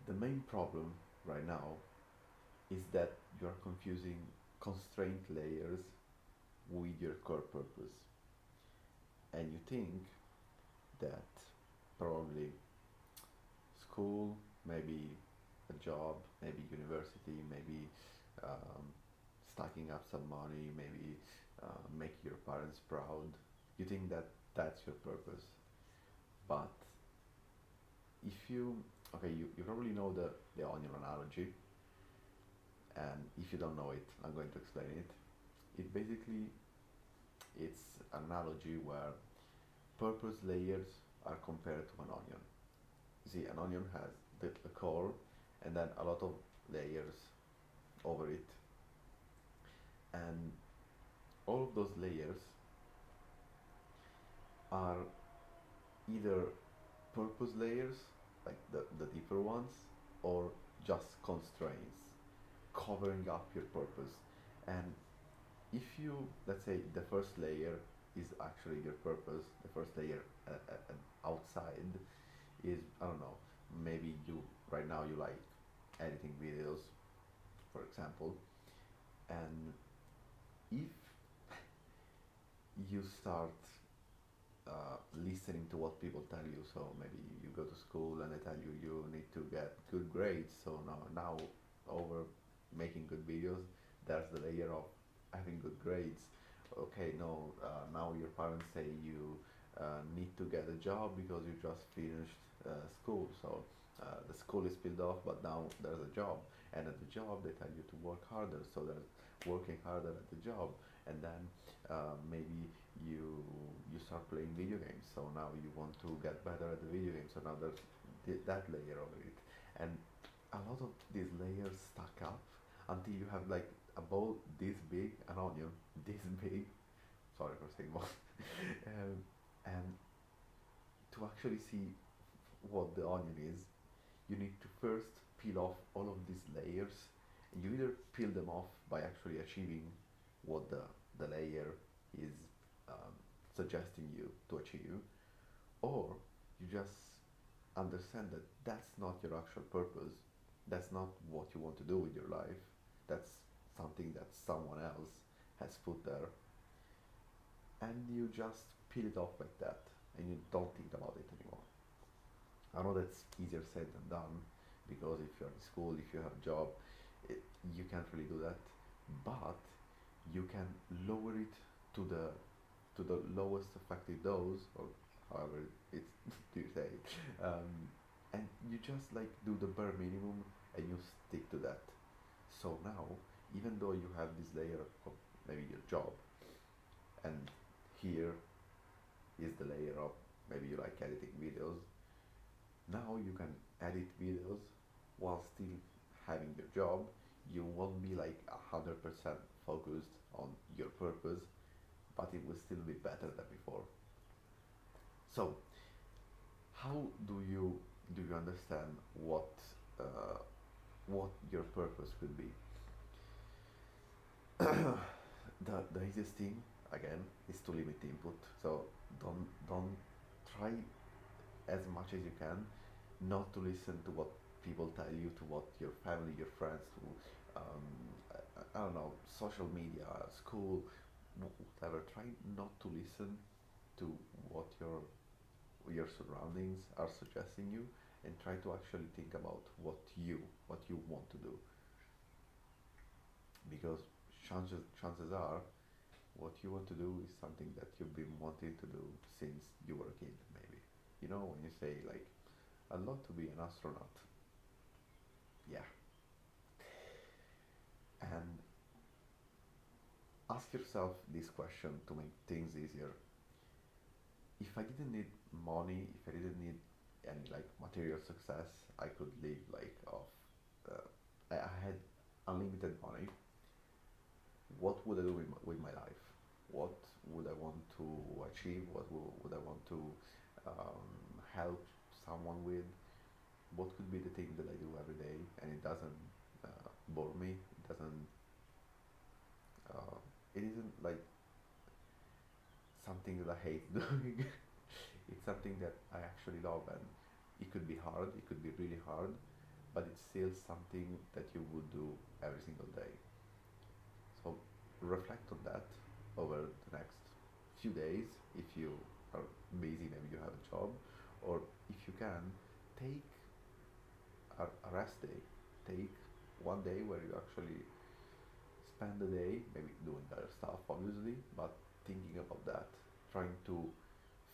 The main problem right now is that you are confusing constraint layers with your core purpose, and you think that probably school, maybe a job, maybe university, maybe um, stacking up some money, maybe make your parents proud. You think that that's your purpose, but if you okay, you probably know the onion analogy, and if you don't know it, I'm going to explain it. It basically it's an analogy where purpose layers are compared to an onion. You see, an onion has the core and then a lot of layers over it, and all of those layers are either purpose layers, like the deeper ones, or just constraints covering up your purpose. And if you, let's say, the first layer is actually your purpose, the first layer outside is, I don't know, maybe you right now you like editing videos, for example, and if you start listening to what people tell you. So maybe you go to school and they tell you you need to get good grades. So now over making good videos, there's the layer of having good grades. Okay, no, now your parents say you need to get a job because you just finished school. So the school is spilled off, but now there's a job, and at the job they tell you to work harder. So there's working harder at the job, and then maybe you you start playing video games, so now you want to get better at the video game, so now there's that layer of it, and a lot of these layers stack up until you have like a bowl this big, an onion this big, sorry for saying more, um, and to actually see what the onion is, you need to first peel off all of these layers, and you either peel them off by actually achieving what the layer is um, suggesting you to achieve, or you just understand that that's not your actual purpose, that's not what you want to do with your life, that's something that someone else has put there, and you just peel it off like that, and you don't think about it anymore. I know that's easier said than done, because if you're in school, if you have a job, you can't really do that. But you can lower it to the lowest effective dose, or however it's you say it, and you just like do the bare minimum, and you stick to that. So now, even though you have this layer of maybe your job, and here is the layer of maybe you like editing videos, now you can edit videos while still having your job. You won't be like 100% focused on your purpose, but it will still be better than before. So, how do you understand uh, what your purpose could be? The easiest thing again is to limit the input. So don't try as much as you can not to listen to what people tell you, to what your family, your friends, to I don't know, social media, school, whatever. Try not to listen to what your surroundings are suggesting you, and try to actually think about what you want to do, because chances are what you want to do is something that you've been wanting to do since you were a kid, maybe. You know, when you say like, I'd love to be an astronaut. Yeah. And ask yourself this question to make things easier. If I didn't need money, if I didn't need any like material success, I could live like off. I had unlimited money. What would I do with my life? What would I want to achieve? What would I want to help someone with? What could be the thing that I do every day, and it doesn't bore me? It doesn't. Uh, it isn't like something that I hate doing. It's something that I actually love, and it could be hard. It could be really hard, but it's still something that you would do every single day. So reflect on that over the next few days. If you are busy, maybe you have a job, or if you can, take a rest day. Take one day where you actually spend the day, maybe doing other stuff, obviously, but thinking about that, trying to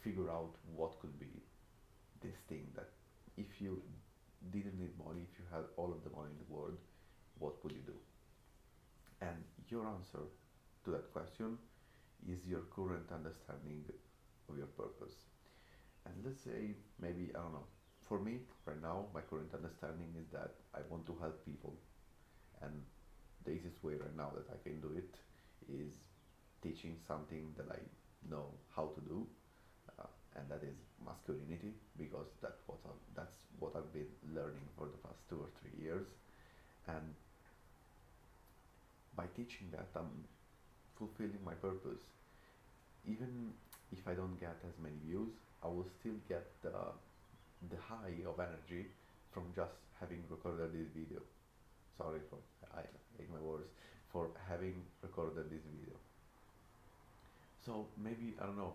figure out what could be this thing that if you didn't need money, if you had all of the money in the world, what would you do? And your answer to that question is your current understanding of your purpose. And let's say, maybe, I don't know, for me, right now, my current understanding is that I want to help people. And the easiest way right now that I can do it is teaching something that I know how to do, and that is masculinity, because that's what I've been learning for the past 2 or 3 years. And by teaching that, I'm fulfilling my purpose. Even if I don't get as many views, I will still get the high of energy from just having recorded this video. Sorry for I hate my words, for having recorded this video. So maybe, I don't know,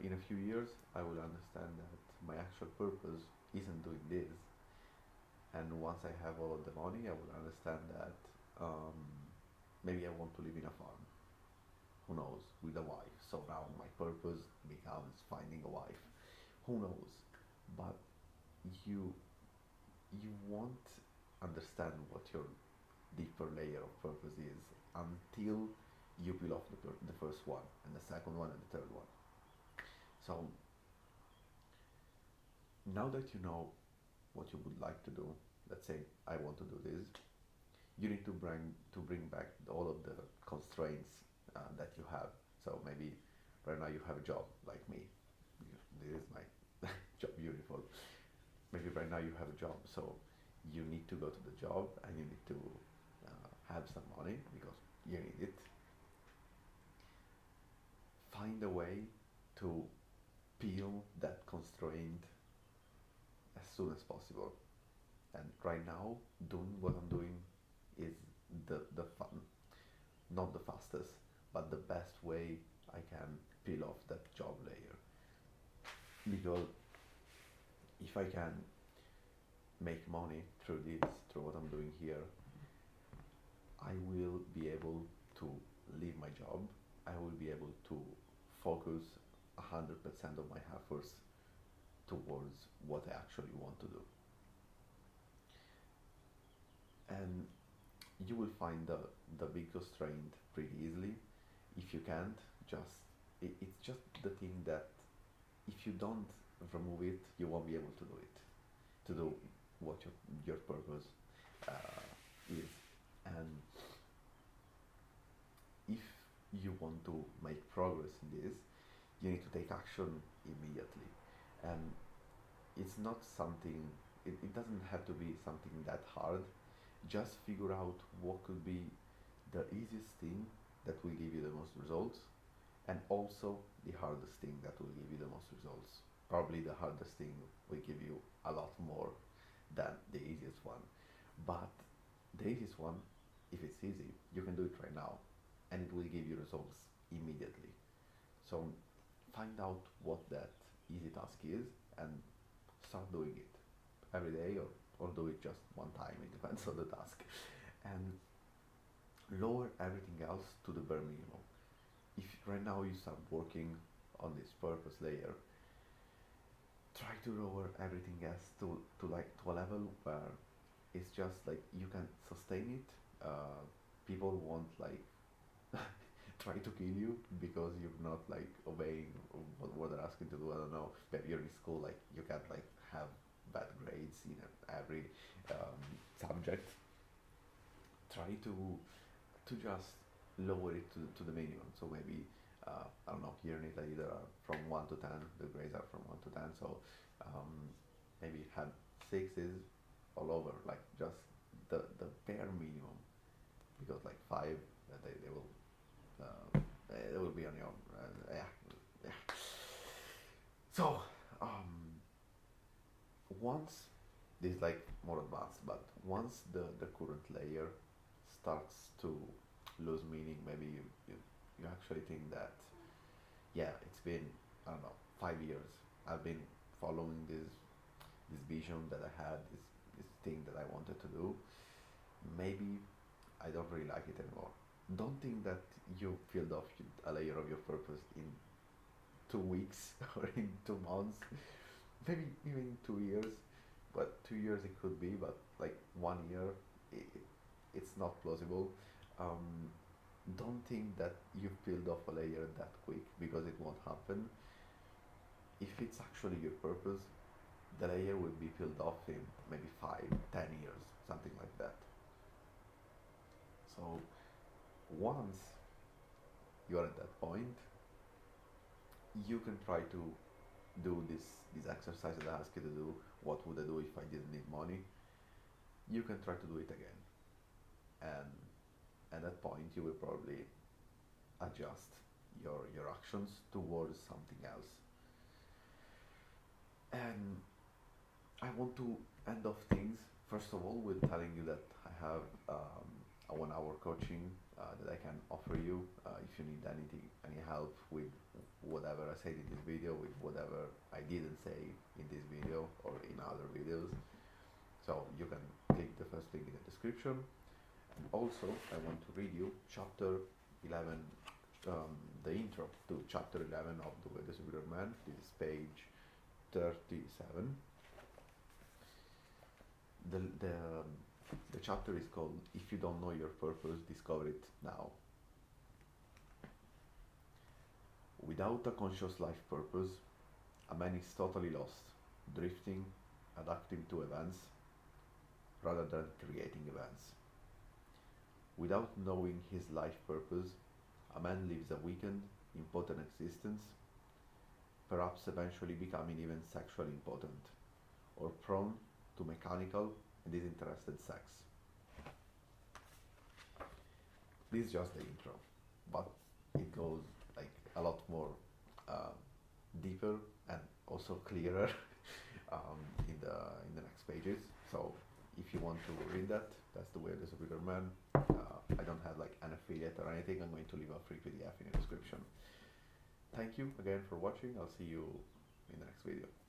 in a few years I will understand that my actual purpose isn't doing this, and once I have all of the money, I will understand that um, maybe I want to live in a farm. Who knows? With a wife. So now my purpose becomes finding a wife. Who knows? But you you won't understand what your deeper layer of purpose is until you peel off the first one and the second one and the third one. So now that you know what you would like to do, let's say I want to do this, you need to bring back all of the constraints that you have. So maybe right now you have a job like me. This is my job, beautiful. Maybe right now you have a job, so you need to go to the job and you need to have some money because you need it. Find a way to peel that constraint as soon as possible. And right now, doing what I'm doing is the fun, not the fastest, but the best way I can peel off that job layer. Because if I can make money through this, through what I'm doing here, I will be able to leave my job. I will be able to focus 100% of my efforts towards what I actually want to do. And you will find the big constraint pretty easily. If you can't, it's just the thing that if you don't remove it, you won't be able to do it, to do what your purpose is. And if you want to make progress in this, you need to take action immediately. And it's not something, it doesn't have to be something that hard. Just figure out what could be the easiest thing that will give you the most results, and also the hardest thing that will give you the most results. Probably the hardest thing will give you a lot more than the easiest one. But the easiest one, if it's easy, you can do it right now and it will give you results immediately. So find out what that easy task is and start doing it every day, or do it just one time, it depends on the task. And lower everything else to the bare minimum. If right now you start working on this purpose layer, try to lower everything else to a level where it's just like you can sustain it. People won't like try to kill you because you're not like obeying what they're asking to do. I don't know. Maybe you're in school, like you can't like have bad grades in every subject. Try to just lower it to the minimum. So maybe I don't know. Here in Italy, there are from 1 to 10. The grades are from 1 to 10. So maybe have sixes all over, like just the bare minimum. Because like five, they will be on your yeah. So once this like more advanced. But once the current layer starts to lose meaning, maybe you actually think that, yeah, it's been, I don't know, 5 years. I've been following this vision that I had, this thing that I wanted to do. Maybe I don't really like it anymore. Don't think that you filled off a layer of your purpose in 2 weeks or in 2 months, maybe even 2 years. But 2 years it could be, but like 1 year, it, it's not plausible. Um, don't think that you peeled off a layer that quick, because it won't happen. If it's actually your purpose, the layer will be peeled off in maybe 5, 10 years, something like that. So once you are at that point, you can try to do this exercise that I asked you to do. What would I do if I didn't need money? You can try to do it again, and at that point you will probably adjust your actions towards something else. And I want to end off things first of all with telling you that I have a 1 hour coaching that I can offer you if you need anything, any help with whatever I said in this video, with whatever I didn't say in this video or in other videos. So you can click the first link in the description. And also, I want to read you chapter 11, the intro to chapter 11 of The Way the Superior Man. This is page 37. The, the, the chapter is called If You Don't Know Your Purpose, Discover It Now. Without a conscious life purpose, a man is totally lost, drifting, adapting to events rather than creating events. Without knowing his life purpose, a man lives a weakened, impotent existence, perhaps eventually becoming even sexually impotent, or prone to mechanical and disinterested sex. This is just the intro, but it goes like a lot more uh, deeper and also clearer in the next pages. So if you want to read that, that's The Way of the Superior Man. I don't have like an affiliate or anything. I'm going to leave a free PDF in the description. Thank you again for watching. I'll see you in the next video.